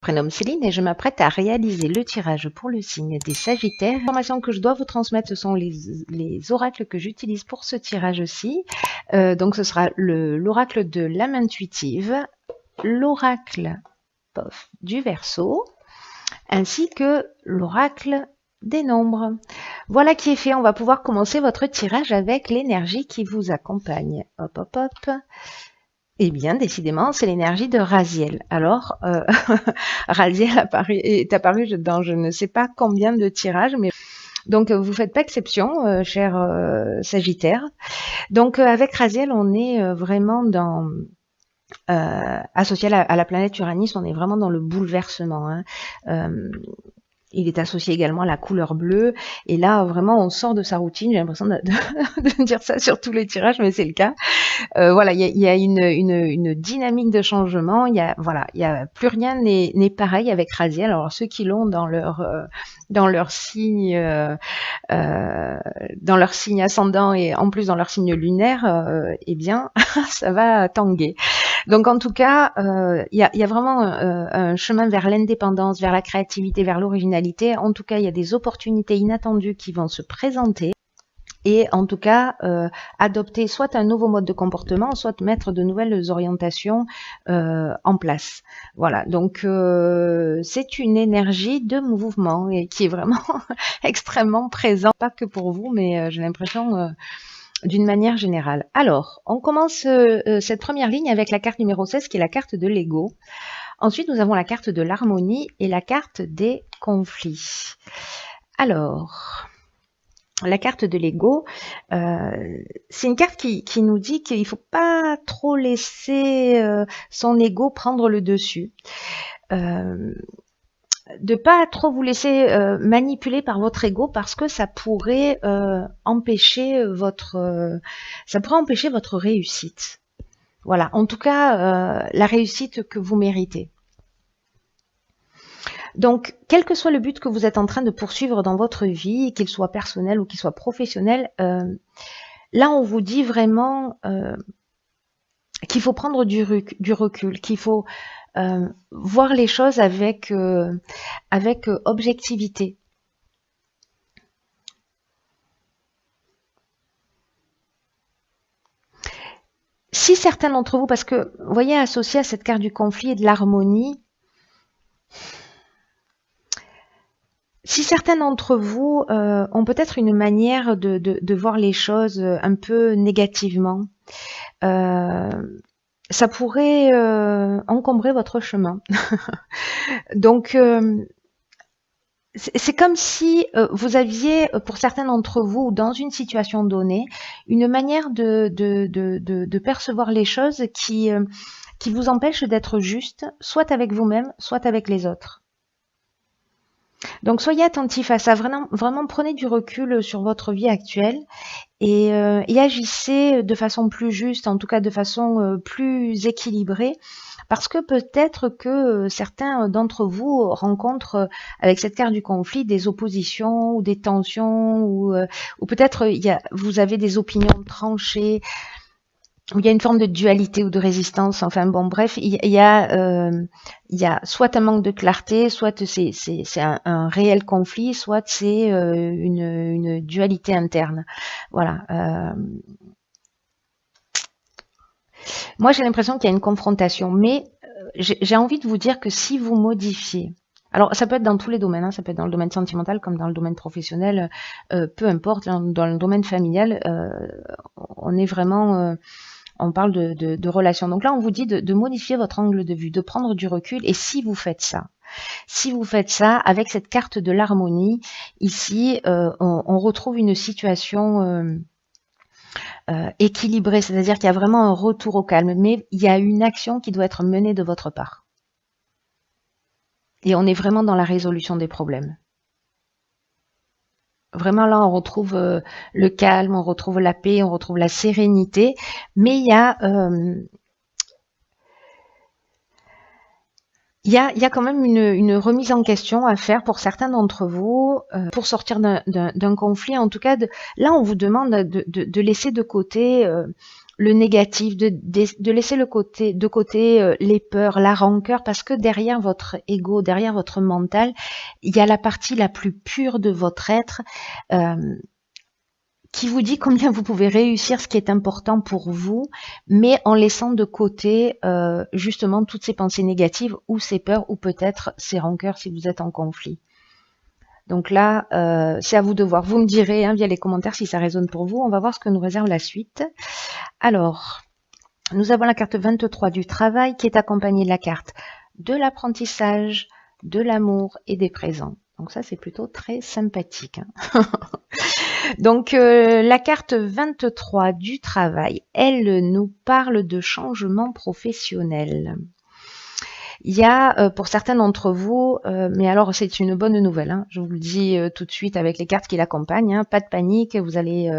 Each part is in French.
Prénomme Céline et je m'apprête à réaliser le tirage pour le signe des Sagittaires. Les informations que je dois vous transmettre, ce sont les oracles que j'utilise pour ce tirage-ci. Donc ce sera l'oracle de l'âme intuitive, l'oracle du Verseau, ainsi que l'oracle des nombres. Voilà qui est fait, on va pouvoir commencer votre tirage avec l'énergie qui vous accompagne. Hop, hop, hop. Eh bien, décidément, c'est l'énergie de Raziel. Alors, Raziel est apparu dans je ne sais pas combien de tirages, mais donc vous faites pas exception, cher Sagittaire. Donc avec Raziel, on est vraiment dans associé à la planète Uranus, on est vraiment dans le bouleversement. Hein. Il est associé également à la couleur bleue. Et là, vraiment, on sort de sa routine. J'ai l'impression de dire ça sur tous les tirages, mais c'est le cas. Voilà, il y a une dynamique de changement. Il y a plus rien n'est pareil avec Raziel. Alors ceux qui l'ont dans leur signe ascendant et en plus dans leur signe lunaire, eh bien, ça va tanguer. Donc en tout cas, il y a vraiment un chemin vers l'indépendance, vers la créativité, vers l'originalité. En tout cas, il y a des opportunités inattendues qui vont se présenter. Et en tout cas, adopter soit un nouveau mode de comportement, soit mettre de nouvelles orientations en place. Voilà, donc c'est une énergie de mouvement et qui est vraiment extrêmement présente, pas que pour vous, mais j'ai l'impression d'une manière générale. Alors, on commence cette première ligne avec la carte numéro 16 qui est la carte de l'ego. Ensuite, nous avons la carte de l'harmonie et la carte des conflits. Alors, la carte de l'ego, c'est une carte qui nous dit qu'il ne faut pas trop laisser son ego prendre le dessus. De pas trop vous laisser manipuler par votre ego parce que ça pourrait empêcher votre réussite. Voilà, en tout cas la réussite que vous méritez. Donc, quel que soit le but que vous êtes en train de poursuivre dans votre vie, qu'il soit personnel ou qu'il soit professionnel, là on vous dit vraiment qu'il faut prendre du recul, qu'il faut voir les choses avec objectivité. Si certains d'entre vous, parce que vous voyez, associé à cette carte du conflit et de l'harmonie, si certains d'entre vous ont peut-être une manière de voir les choses un peu négativement, ça pourrait encombrer votre chemin. Donc, c'est comme si vous aviez, pour certains d'entre vous, dans une situation donnée, une manière de percevoir les choses qui vous empêche d'être juste, soit avec vous-même, soit avec les autres. Donc soyez attentifs à ça, vraiment prenez du recul sur votre vie actuelle et agissez de façon plus juste, en tout cas de façon plus équilibrée, parce que peut-être que certains d'entre vous rencontrent avec cette carte du conflit des oppositions ou des tensions ou peut-être vous avez des opinions tranchées, où il y a une forme de dualité ou de résistance. Enfin bon, bref, il y a soit un manque de clarté, soit c'est un réel conflit, soit c'est une dualité interne. Voilà. Moi, j'ai l'impression qu'il y a une confrontation, mais j'ai envie de vous dire que si vous modifiez, alors ça peut être dans tous les domaines, hein, ça peut être dans le domaine sentimental comme dans le domaine professionnel, peu importe, dans le domaine familial, on est vraiment... on parle de relations. Donc là, on vous dit de modifier votre angle de vue, de prendre du recul. Et si vous faites ça, avec cette carte de l'harmonie, ici, on retrouve une situation équilibrée, c'est-à-dire qu'il y a vraiment un retour au calme, mais il y a une action qui doit être menée de votre part. Et on est vraiment dans la résolution des problèmes. Vraiment là, on retrouve le calme, on retrouve la paix, on retrouve la sérénité, mais il y a quand même une remise en question à faire pour certains d'entre vous, pour sortir d'un conflit. En tout cas, là, on vous demande de laisser de côté le négatif, de laisser de côté les peurs, la rancœur, parce que derrière votre ego, derrière votre mental, il y a la partie la plus pure de votre être qui vous dit combien vous pouvez réussir ce qui est important pour vous, mais en laissant de côté justement toutes ces pensées négatives ou ces peurs ou peut-être ces rancœurs si vous êtes en conflit. Donc là, c'est à vous de voir. Vous me direz via les commentaires si ça résonne pour vous. On va voir ce que nous réserve la suite. Alors, nous avons la carte 23 du travail qui est accompagnée de la carte de l'apprentissage, de l'amour et des présents. Donc ça, c'est plutôt très sympathique. Donc, la carte 23 du travail, elle nous parle de changement professionnel. Il y a pour certains d'entre vous, mais alors c'est une bonne nouvelle, je vous le dis tout de suite avec les cartes qui l'accompagnent, pas de panique, vous allez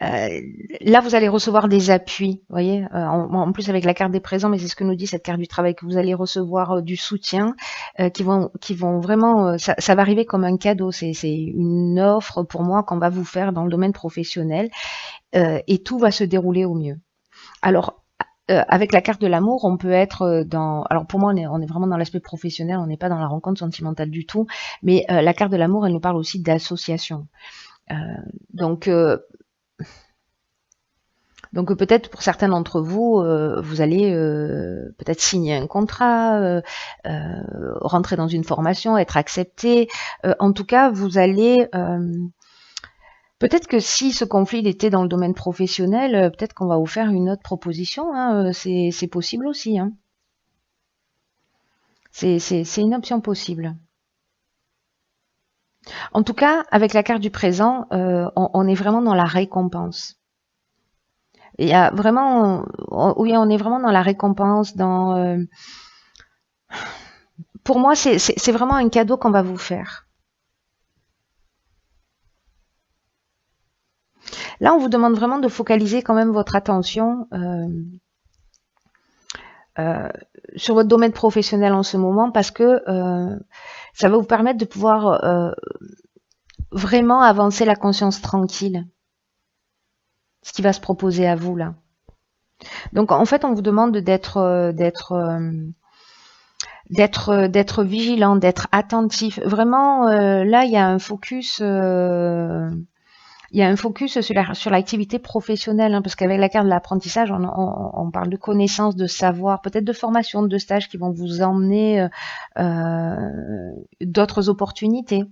là vous allez recevoir des appuis, vous voyez, en plus avec la carte des présents, mais c'est ce que nous dit cette carte du travail, que vous allez recevoir du soutien, qui vont vraiment, ça va arriver comme un cadeau, c'est une offre pour moi qu'on va vous faire dans le domaine professionnel, et tout va se dérouler au mieux. Alors, avec la carte de l'amour, on peut être dans... Alors pour moi, on est vraiment dans l'aspect professionnel, on n'est pas dans la rencontre sentimentale du tout, mais la carte de l'amour, elle nous parle aussi d'association. Donc peut-être pour certains d'entre vous, vous allez peut-être signer un contrat, rentrer dans une formation, être accepté. En tout cas, vous allez... Peut-être que si ce conflit était dans le domaine professionnel, peut-être qu'on va vous faire une autre proposition. C'est possible aussi. C'est une option possible. En tout cas, avec la carte du présent, on est vraiment dans la récompense. Il y a vraiment, oui, on est vraiment dans la récompense. Pour moi, c'est vraiment un cadeau qu'on va vous faire. Là, on vous demande vraiment de focaliser quand même votre attention sur votre domaine professionnel en ce moment, parce que ça va vous permettre de pouvoir vraiment avancer la conscience tranquille. Ce qui va se proposer à vous là. Donc en fait, on vous demande d'être vigilant, d'être attentif. Vraiment, là, il y a un focus. Il y a un focus sur l'activité professionnelle, parce qu'avec la carte de l'apprentissage, on parle de connaissances, de savoir, peut-être de formation, de stages qui vont vous emmener d'autres opportunités.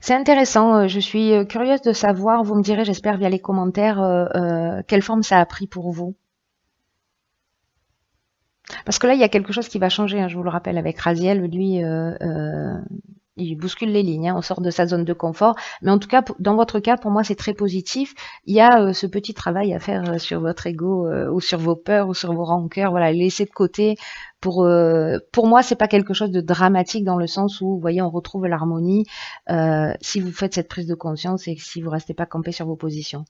C'est intéressant, je suis curieuse de savoir, vous me direz, j'espère via les commentaires, quelle forme ça a pris pour vous. Parce que là, il y a quelque chose qui va changer, je vous le rappelle, avec Raziel, lui, il bouscule les lignes, on sort de sa zone de confort. Mais en tout cas, dans votre cas, pour moi, c'est très positif. Il y a ce petit travail à faire sur votre ego, ou sur vos peurs, ou sur vos rancœurs, voilà, laisser de côté. Pour moi, c'est pas quelque chose de dramatique dans le sens où, vous voyez, on retrouve l'harmonie si vous faites cette prise de conscience et si vous restez pas campé sur vos positions.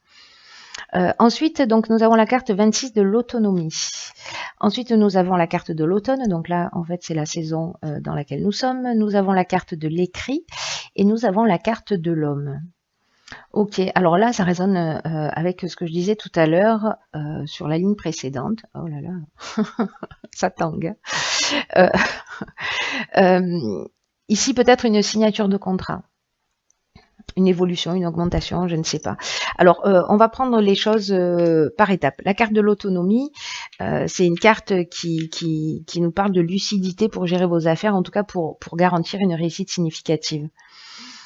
Ensuite, donc, nous avons la carte 26 de l'autonomie. Ensuite, nous avons la carte de l'automne. Donc là, en fait, c'est la saison dans laquelle nous sommes. Nous avons la carte de l'écrit et nous avons la carte de l'homme. Ok, alors là, ça résonne avec ce que je disais tout à l'heure sur la ligne précédente. Oh là là, ça tangue. Ici, peut-être une signature de contrat. Une évolution, une augmentation, je ne sais pas. Alors, on va prendre les choses par étapes. La carte de l'autonomie, c'est une carte qui nous parle de lucidité pour gérer vos affaires, en tout cas pour garantir une réussite significative.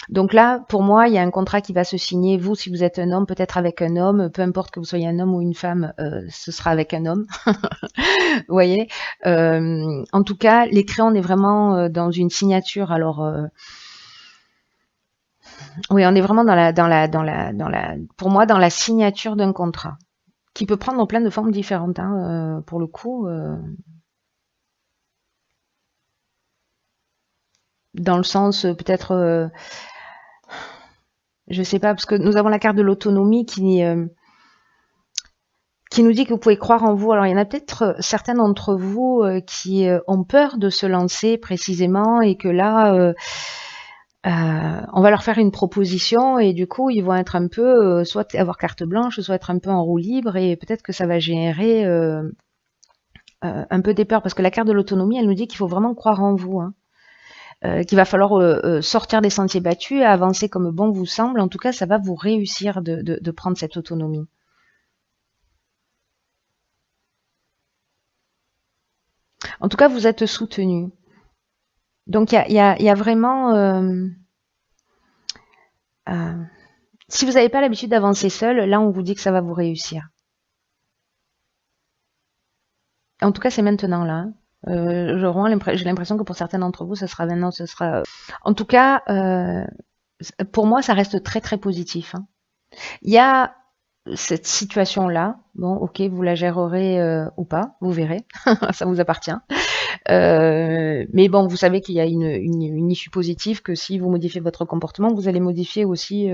Donc là, pour moi, il y a un contrat qui va se signer. Vous, si vous êtes un homme, peut-être avec un homme, peu importe que vous soyez un homme ou une femme, ce sera avec un homme. Vous voyez, en tout cas, l'écrit, on est vraiment dans une signature. Alors... oui, on est vraiment pour moi, dans la signature d'un contrat, qui peut prendre plein de formes différentes, pour le coup. Dans le sens, peut-être, je sais pas, parce que nous avons la carte de l'autonomie qui nous dit que vous pouvez croire en vous. Alors, il y en a peut-être certains d'entre vous qui ont peur de se lancer précisément et que là... on va leur faire une proposition et du coup, ils vont être un peu, soit avoir carte blanche, soit être un peu en roue libre et peut-être que ça va générer un peu des peurs parce que la carte de l'autonomie, elle nous dit qu'il faut vraiment croire en vous, hein. Qu'il va falloir sortir des sentiers battus et avancer comme bon vous semble. En tout cas, ça va vous réussir de prendre cette autonomie. En tout cas, vous êtes soutenu. Donc, il y a vraiment... si vous n'avez pas l'habitude d'avancer seul, là, on vous dit que ça va vous réussir. En tout cas, c'est maintenant, là. J'ai l'impression que pour certains d'entre vous, ce sera maintenant, ce sera... En tout cas, pour moi, ça reste très, très positif, hein. Il y a cette situation-là. Bon, ok, vous la gérerez ou pas, vous verrez. Ça vous appartient. Mais bon, vous savez qu'il y a une issue positive, que si vous modifiez votre comportement, vous allez modifier aussi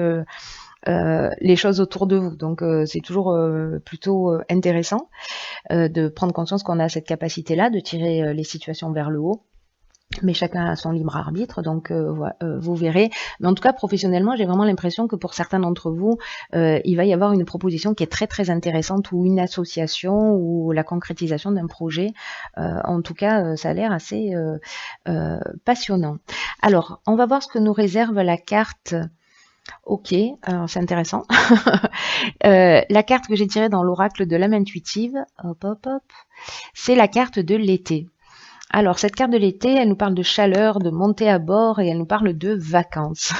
les choses autour de vous. Donc c'est toujours plutôt intéressant de prendre conscience qu'on a cette capacité-là de tirer les situations vers le haut. Mais chacun a son libre arbitre, donc vous verrez. Mais en tout cas, professionnellement, j'ai vraiment l'impression que pour certains d'entre vous, il va y avoir une proposition qui est très très intéressante, ou une association, ou la concrétisation d'un projet. En tout cas, ça a l'air assez passionnant. Alors, on va voir ce que nous réserve la carte. Ok, c'est intéressant. La carte que j'ai tirée dans l'oracle de l'âme intuitive, hop hop hop, c'est la carte de l'été. Alors, cette carte de l'été, elle nous parle de chaleur, de montée à bord et elle nous parle de vacances.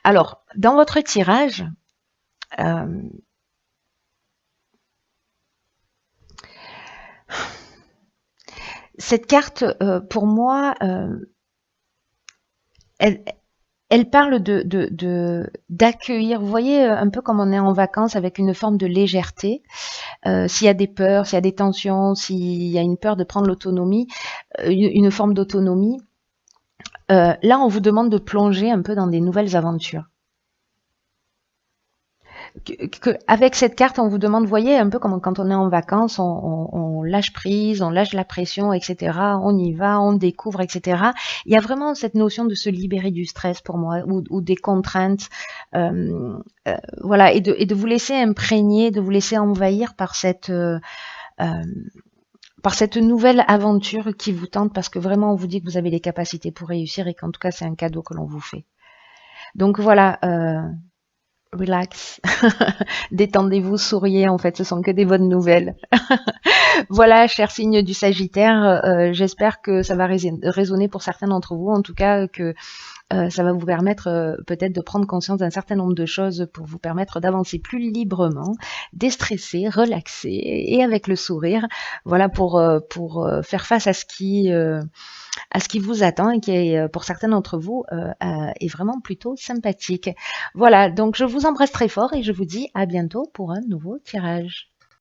Alors, dans votre tirage, cette carte, pour moi, elle parle d'accueillir, vous voyez, un peu comme on est en vacances avec une forme de légèreté. S'il y a des peurs, s'il y a des tensions, s'il y a une peur de prendre l'autonomie, une forme d'autonomie, là on vous demande de plonger un peu dans des nouvelles aventures. Avec cette carte, on vous demande, vous voyez, un peu comme quand on est en vacances, on lâche prise, on lâche la pression, etc. On y va, on découvre, etc. Il y a vraiment cette notion de se libérer du stress pour moi, ou des contraintes, voilà, et de vous laisser imprégner, de vous laisser envahir par cette nouvelle aventure qui vous tente, parce que vraiment on vous dit que vous avez les capacités pour réussir et qu'en tout cas c'est un cadeau que l'on vous fait. Donc voilà, relax, détendez-vous, souriez, en fait ce sont que des bonnes nouvelles. Voilà, chers signes du Sagittaire, j'espère que ça va résonner pour certains d'entre vous, en tout cas que ça va vous permettre peut-être de prendre conscience d'un certain nombre de choses pour vous permettre d'avancer plus librement, déstresser, relaxer et avec le sourire, voilà, pour faire face à ce qui vous attend et qui est pour certains d'entre vous est vraiment plutôt sympathique. Voilà, donc je vous embrasse très fort et je vous dis à bientôt pour un nouveau tirage.